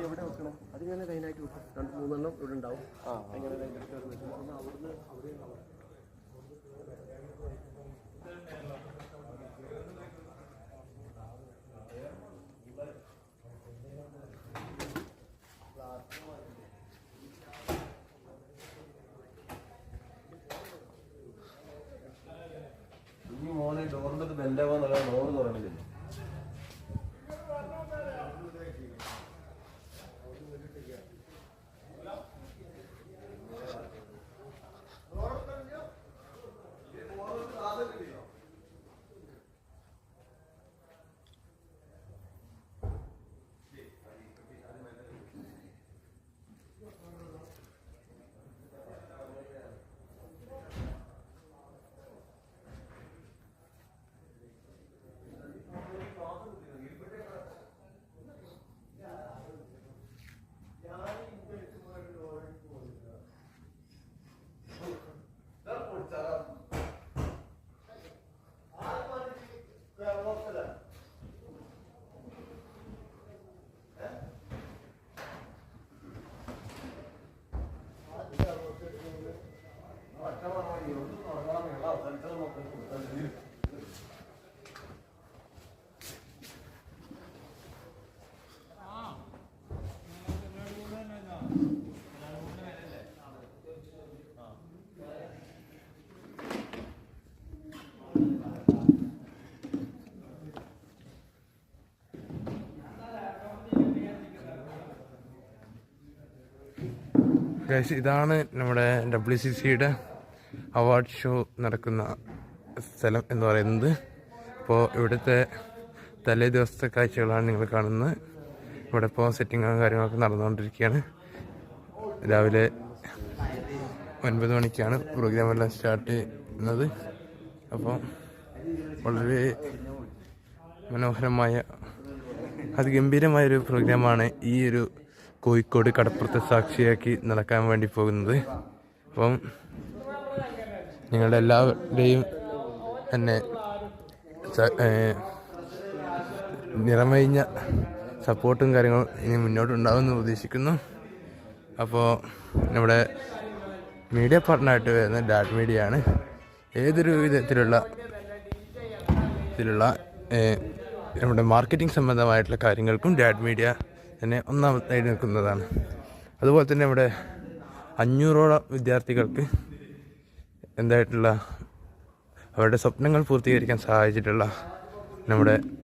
എവിടെ വെക്കണം അതിങ്ങനെ ലൈനായിട്ട് കിട്ടും 2-3 ഇവിടെ ഉണ്ടാവും അങ്ങനെ അവിടുന്ന് ഈ മോനെ ഡോറിന്റെ ബെൻഡാവാന്നുള്ള ഡോറ് തുറന്നില്ല. ഇതാണ് നമ്മുടെ WCCയുടെ അവാർഡ് ഷോ നടക്കുന്ന സ്ഥലം എന്ന് പറയുന്നത്. അപ്പോൾ ഇവിടുത്തെ തലേ ദിവസത്തെ കാഴ്ചകളാണ് നിങ്ങൾ കാണുന്നത്. ഇവിടെ ഇപ്പോൾ സെറ്റിങ്ങും കാര്യങ്ങളൊക്കെ നടന്നുകൊണ്ടിരിക്കുകയാണ്. രാവിലെ 9 മണിക്കാണ് പ്രോഗ്രാമെല്ലാം സ്റ്റാർട്ട് ചെയ്യുന്നത്. അപ്പോൾ വളരെ മനോഹരമായ അതിഗംഭീരമായൊരു പ്രോഗ്രാമാണ് ഈ ഒരു കോഴിക്കോട് കടപ്പുറത്തെ സാക്ഷിയാക്കി നടക്കാൻ വേണ്ടി പോകുന്നത്. അപ്പം നിങ്ങളുടെ എല്ലാവരുടെയും തന്നെ നിറമഴിഞ്ഞ സപ്പോർട്ടും കാര്യങ്ങളും ഇനി മുന്നോട്ടുണ്ടാകുമെന്ന് പ്രതീക്ഷിക്കുന്നു. അപ്പോൾ നമ്മുടെ മീഡിയ പാർട്ട്ണറായിട്ട് വരുന്ന ഡാറ്റ് മീഡിയ ആണ്. ഏതൊരു വിധത്തിലുള്ള നമ്മുടെ മാർക്കറ്റിംഗ് സംബന്ധമായിട്ടുള്ള കാര്യങ്ങൾക്കും ഡാറ്റ് മീഡിയ തന്നെ ഒന്നാമതായി നിൽക്കുന്നതാണ്. അതുപോലെ തന്നെ ഇവിടെ 500ഓളം വിദ്യാർത്ഥികൾക്ക് എന്തായിട്ടുള്ള അവരുടെ സ്വപ്നങ്ങൾ പൂർത്തീകരിക്കാൻ സഹായിച്ചിട്ടുള്ള നമ്മുടെ